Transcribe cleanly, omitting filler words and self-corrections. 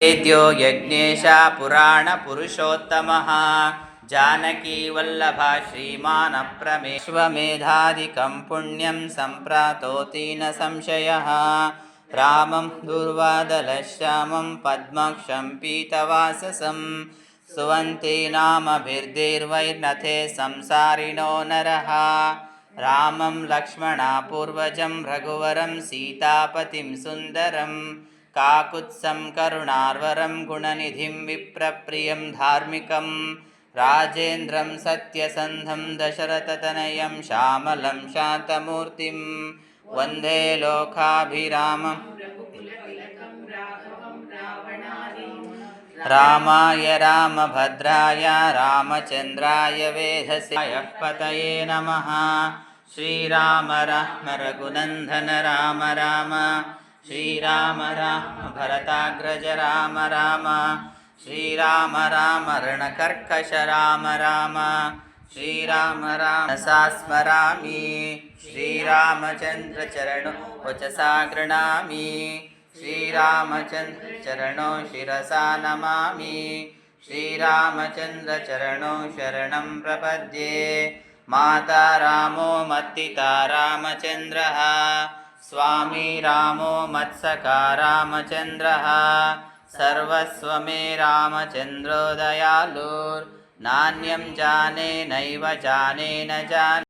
वेद्यो यज्ञेशा पुराणपुरुषोत्तमः जानकीवल्लभा श्रीमान् अप्रमेश्वमेधादिकं पुण्यं सम्प्रातोति न संशयः। रामं दूर्वादलश्यामं पद्माक्षं पीतवाससं सुवन्ति नामभिर्देवैर्नथे संसारिणो नरः। रामं लक्ष्मणापूर्वजं रघुवरं सीतापतिं सुन्दरं काकुत्सं करुणार्वरं गुणनिधिं विप्रप्रियं धार्मिकं राजेन्द्रं सत्यसन्धं दशरथतनयं श्यामलं शान्तमूर्तिं वन्दे लोकाभिरामम्। रामाय रामभद्राय रामचन्द्राय वेधसे पतये नमः। श्रीराम राम रघुनन्दन राम राम श्रीराम राम भरताग्रज राम राम श्रीराम राम रणकर्कश राम राम श्रीराम राम सा स्मरामि श्रीरामचन्द्र चरणो वचसा गृह्णामि श्रीरामचन्द्र चरणो शिरसा नमामि श्रीरामचन्द्र चरणो शरणं प्रपद्ये। माता रामो मत्पिता रामचन्द्रः स्वामी रामो मत्सखा रामचन्द्रः सर्वस्वमे रामचन्द्रो दयालुर्नान्यं जाने नैव जाने न जाने।